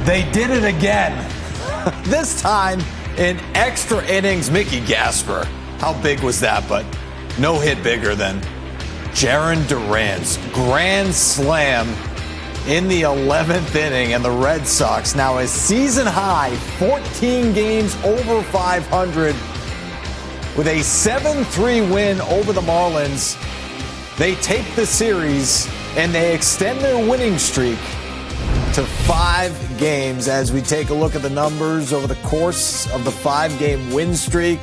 They did it again. This time in extra innings, Mickey Gasper. How big was that? But no hit bigger than Jarren Duran's grand slam in the 11th inning, and the Red Sox now a season high 14 games over 500 with a 7-3 win over the Marlins. They take the series and they extend their winning streak to 5 games. As we take a look at the numbers over the course of the 5-game win streak,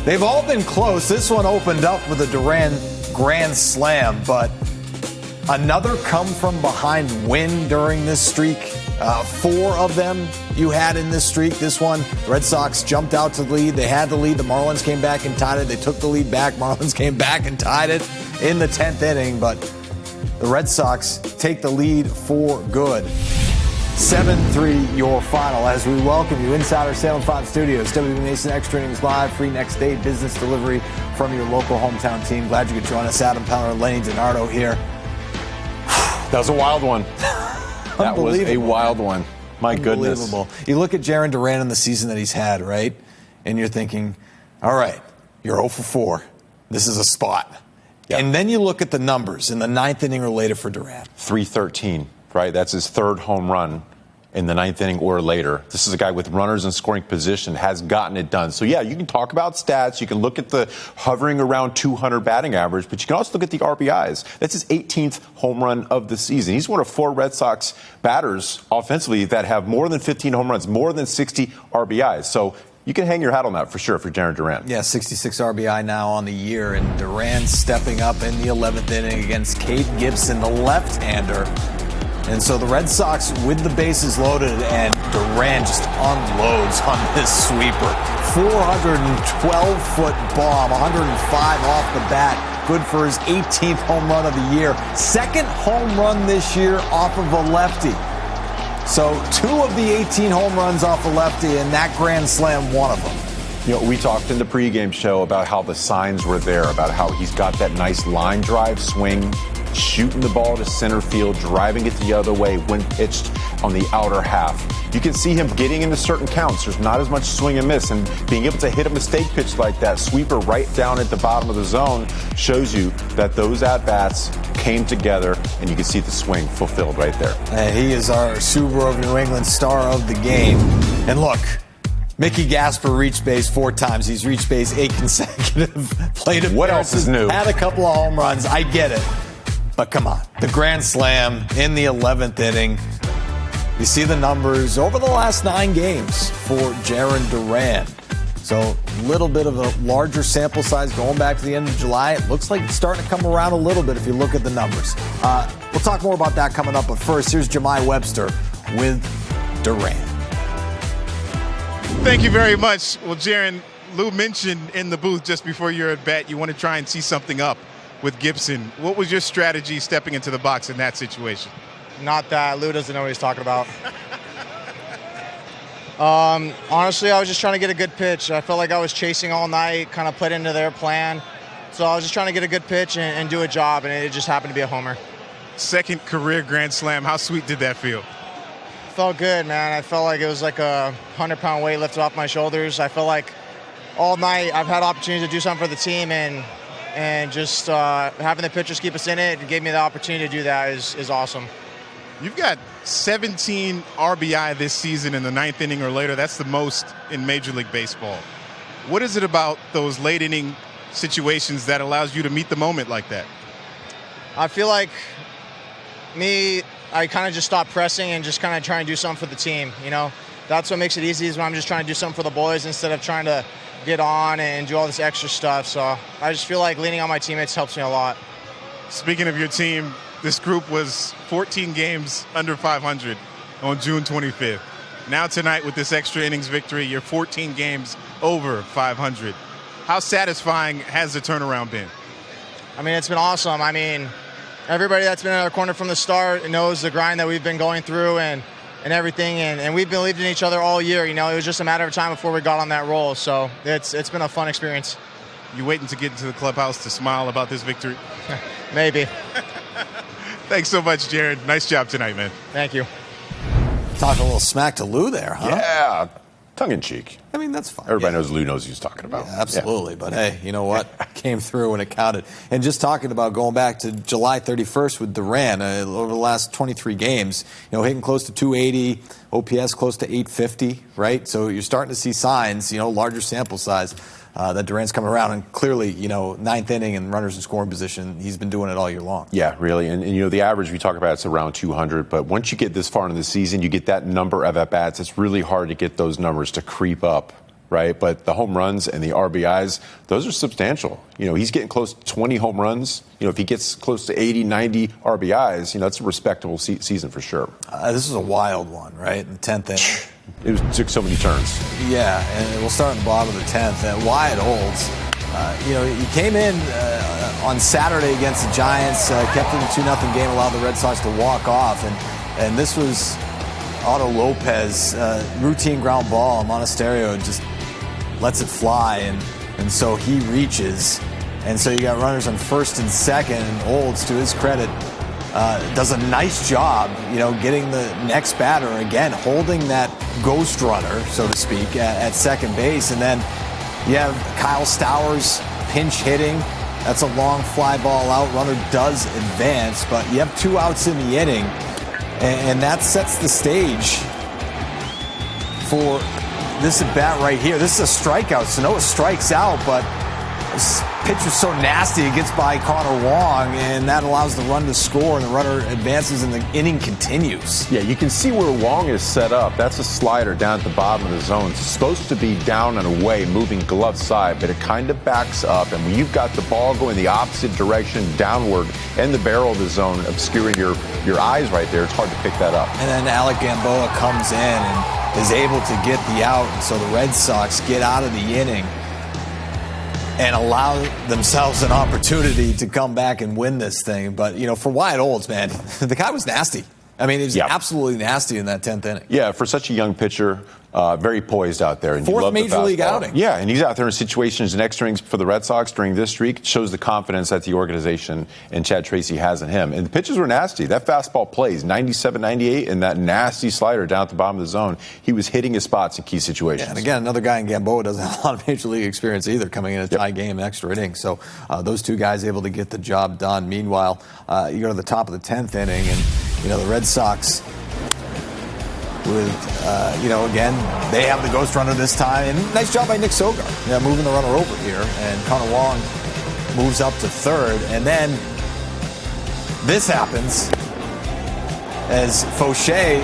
they've all been close. This one opened up with a Duran grand slam, but another come-from-behind win during this streak. 4 of them you had in this streak. This one, the Red Sox jumped out to the lead. They had the lead. The Marlins came back and tied it. They took the lead back. Marlins came back and tied it in the 10th inning. But the Red Sox take the lead for good. 7-3 your final as we welcome you inside our Salem Fox Studios. NESN Extra Innings Live, free next day business delivery from your local hometown team. Glad you could join us. Pellerin and Lenny DiNardo here. That was a wild one. That was a wild one. My goodness. You look at Jarren Duran in the season that he's had, right? And you're thinking, all right, you're 0 for 4. This is a spot. Yep. And then you look at the numbers in the 9th inning or later for Duran. 313, right? That's his 3rd home run in the 9th inning or later. This is a guy with runners in scoring position, has gotten it done. So, yeah, you can talk about stats. You can look at the hovering around 200 batting average, but you can also look at the RBIs. That's his 18th home run of the season. He's one of 4 Red Sox batters offensively that have more than 15 home runs, more than 60 RBIs. So you can hang your hat on that for sure for Jarren Duran. Yeah, 66 RBI now on the year, and Duran stepping up in the 11th inning against Cade Gibson, the left-hander. And so the Red Sox with the bases loaded, and Duran just unloads on this sweeper. 412-foot bomb, 105 off the bat. Good for his 18th home run of the year. 2nd home run this year off of a lefty. So 2 of the 18 home runs off a lefty, and that grand slam, one of them. You know, we talked in the pregame show about how the signs were there, about how he's got that nice line drive swing, shooting the ball to center field, driving it the other way when pitched on the outer half. You can see him getting into certain counts. There's not as much swing and miss, and being able to hit a mistake pitch like that, sweeper right down at the bottom of the zone, shows you that those at-bats came together, and you can see the swing fulfilled right there. And he is our Subaru of New England star of the game. And look, Mickey Gasper reached base 4 times. He's reached base 8 consecutive plate appearances. What else is new? Had a couple of home runs. I get it. But come on, the grand slam in the 11th inning. You see the numbers over the last 9 games for Jarren Duran. So a little bit of a larger sample size going back to the end of July. It looks like it's starting to come around a little bit if you look at the numbers. We'll talk more about that coming up. But first, here's Jemai Webster with Duran. Thank you very much. Well, Jarren, Lou mentioned in the booth just before your at bat, you want to try and see something up with Gibson. What was your strategy stepping into the box in that situation? Not that. Lou doesn't know what he's talking about. Honestly, I was just trying to get a good pitch. I felt like I was chasing all night, kind of played into their plan. So I was just trying to get a good pitch and do a job, and it just happened to be a homer. 2nd career grand slam. How sweet did that feel? Felt good, man. I felt like it was like a 100-pound weight lifted off my shoulders. I felt like all night I've had opportunities to do something for the team, and just having the pitchers keep us in it and gave me the opportunity to do that is awesome. You've got 17 RBI this season in the 9th inning or later. That's the most in Major League Baseball. What is it about those late inning situations that allows you to meet the moment like that? I feel like I kind of just stop pressing and just kind of try and do something for the team. You know, that's what makes it easy, is when I'm just trying to do something for the boys instead of trying to get on and do all this extra stuff. So I just feel like leaning on my teammates helps me a lot. Speaking of your team, this group was 14 games under 500 on June 25th. Now tonight with this extra innings victory, you're 14 games over 500. How satisfying has the turnaround been? I mean, it's been awesome. I mean, everybody that's been in our corner from the start knows the grind that we've been going through and everything, and we've believed in each other all year. You know, it was just a matter of time before we got on that roll. So it's been a fun experience. You waiting to get into the clubhouse to smile about this victory? Maybe. Thanks so much, Jarren. Nice job tonight, man. Thank you. Talking a little smack to Lou there, huh? Yeah, tongue-in-cheek. I mean, that's fine. Everybody knows Lou knows who he's talking about. Yeah, absolutely. Yeah. But, hey, you know what? Came through and it counted. And just talking about going back to July 31st with Duran, over the last 23 games, hitting close to 280, OPS close to 850, right? So you're starting to see signs, larger sample size, that Duran's coming around. And clearly, ninth inning and runners in scoring position, he's been doing it all year long. Yeah, really. And the average we talk about, it's around 200. But once you get this far into the season, you get that number of at-bats. It's really hard to get those numbers to creep up, right? But the home runs and the RBIs, those are substantial. He's getting close to 20 home runs. If he gets close to 80, 90 RBIs, that's a respectable season for sure. This is a wild one, right? In the 10th inning. It took so many turns. Yeah, and we'll start at the bottom of the 10th. Wyatt Olds, he came in on Saturday against the Giants, kept it a 2-0 game, allowed the Red Sox to walk off. And this was Otto Lopez, routine ground ball. Monasterio just lets it fly, and so he reaches. And so you got runners on first and second, and Olds, to his credit, does a nice job, getting the next batter, again, holding that ghost runner, so to speak, at second base. And then you have Kyle Stowers pinch hitting. That's a long fly ball out. Runner does advance, but you have 2 outs in the inning, and that sets the stage for this at-bat right here. This is a strikeout. Sanoa strikes out, but this pitch was so nasty, it gets by Connor Wong, and that allows the run to score, and the runner advances, and the inning continues. Yeah, you can see where Wong is set up. That's a slider down at the bottom of the zone. It's supposed to be down and away, moving glove side, but it kind of backs up, and when you've got the ball going the opposite direction, downward, and the barrel of the zone obscuring your eyes right there, it's hard to pick that up. And then Alec Gamboa comes in and is able to get the out, and so the Red Sox get out of the inning and allow themselves an opportunity to come back and win this thing. But, for Wyatt Olds, man, the guy was nasty. I mean, he was absolutely nasty in that 10th inning. Yeah, for such a young pitcher, very poised out there. And Fourth major league outing. Yeah, and he's out there in situations in extra innings for the Red Sox during this streak. It shows the confidence that the organization and Chad Tracy has in him. And the pitches were nasty. That fastball plays 97, 98, and that nasty slider down at the bottom of the zone. He was hitting his spots in key situations. Yeah, and again, another guy in Gamboa doesn't have a lot of major league experience either, coming in a tie game, extra innings. So those two guys able to get the job done. Meanwhile, you go to the top of the 10th inning, and the Red Sox with, again, they have the ghost runner this time. And nice job by Nick Sogard, moving the runner over here. And Connor Wong moves up to third. And then this happens as Fauché,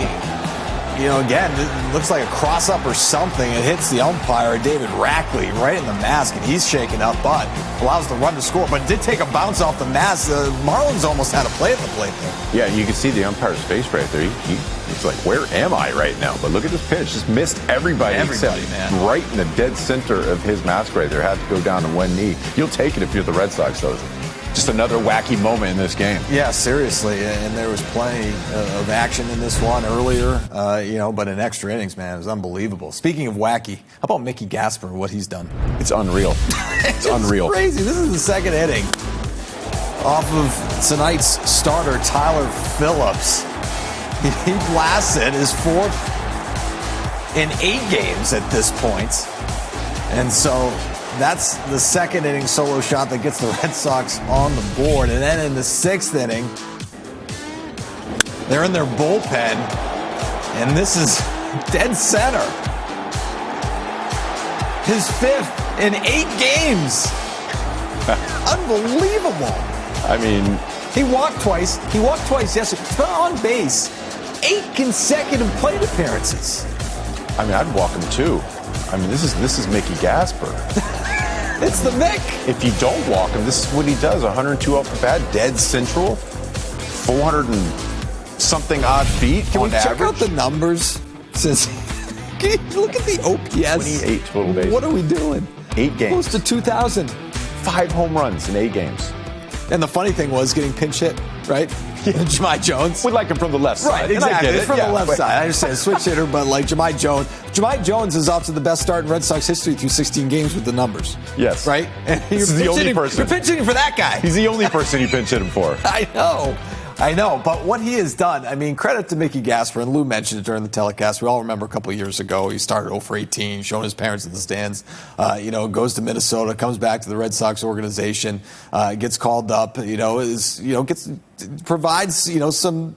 again, it looks like a cross-up or something. It hits the umpire, David Rackley, right in the mask, and he's shaken up, but allows the run to score. But it did take a bounce off the mask. The Marlins almost had a play at the plate there. Yeah, you can see the umpire's face right there. He's like, where am I right now? But look at this pitch. Just missed everybody except man. Right in the dead center of his mask right there. Had to go down to one knee. You'll take it if you're the Red Sox, though. Just another wacky moment in this game. Yeah, seriously. And there was plenty of action in this one earlier, but in extra innings, man, it was unbelievable. Speaking of wacky, how about Mickey Gasper, what he's done? It's unreal. It's unreal. Crazy. This is the second inning off of tonight's starter, Tyler Phillips. He blasted his fourth in 8 games at this point. And so that's the second inning solo shot that gets the Red Sox on the board. And then in the 6th inning, they're in their bullpen, and this is dead center. His 5th in 8 games. Unbelievable. I mean, he walked twice. Yesterday. He's been on base 8 consecutive plate appearances. I mean, I'd walk him too. I mean, this is Mickey Gasper. It's the Mick. If you don't walk him, this is what he does. 102 off the bat, dead central, 400 and something odd feet Can on we average. check out the numbers? Since look at the OPS. 28 total bases. What are we doing? 8 games. Close to 2,000. 5 home runs in 8 games. And the funny thing was getting pinch hit, right? Jahmai Jones. We like him from the left side. Right, exactly. It's from the left side. I understand. Switch hitter, but like Jahmai Jones. Jahmai Jones is off to the best start in Red Sox history through 16 games with the numbers. Yes. Right? And This is the only person. You're pinch hitting for that guy. He's the only person you pinch hit him for. I know. I know, but what he has done, I mean, credit to Mickey Gasper, and Lou mentioned it during the telecast. We all remember a couple of years ago, he started 0 for 18, showing his parents in the stands, goes to Minnesota, comes back to the Red Sox organization, gets called up, provides, some,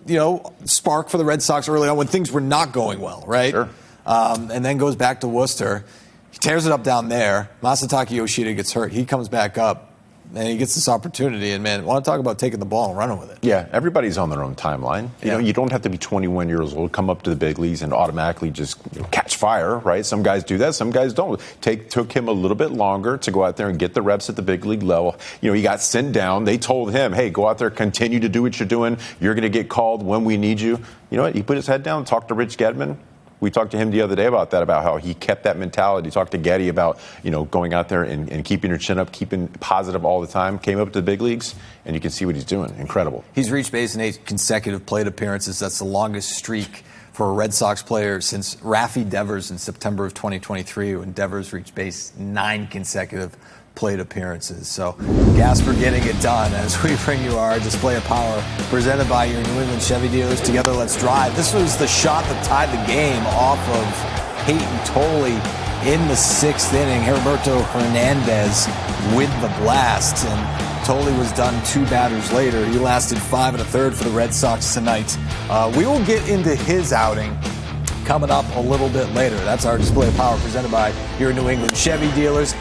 spark for the Red Sox early on when things were not going well, right? Sure. And then goes back to Worcester. He tears it up down there. Masataka Yoshida gets hurt. He comes back up. And he gets this opportunity, and man, I want to talk about taking the ball and running with it. Yeah, everybody's on their own timeline. You don't have to be 21 years old, come up to the big leagues, and automatically just catch fire, right? Some guys do that, some guys don't. Took him a little bit longer to go out there and get the reps at the big league level. He got sent down. They told him, hey, go out there, continue to do what you're doing. You're going to get called when we need you. You know what? He put his head down, talked to Rich Gedman. We talked to him the other day about that, about how he kept that mentality. Talked to Getty about, going out there and keeping your chin up, keeping positive all the time. Came up to the big leagues, and you can see what he's doing. Incredible. He's reached base in 8 consecutive plate appearances. That's the longest streak for a Red Sox player since Rafi Devers in September of 2023, when Devers reached base 9 consecutive plate appearances. So Gasper getting it done as we bring you our display of power presented by your New England Chevy dealers. Together, let's drive. This was the shot that tied the game off of Peyton Tolley in the 6th inning. Heriberto Hernandez with the blast, and Tolley was done 2 batters later. He lasted 5 1/3 for the Red Sox tonight. We will get into his outing coming up a little bit later. That's our display of power presented by your New England Chevy dealers.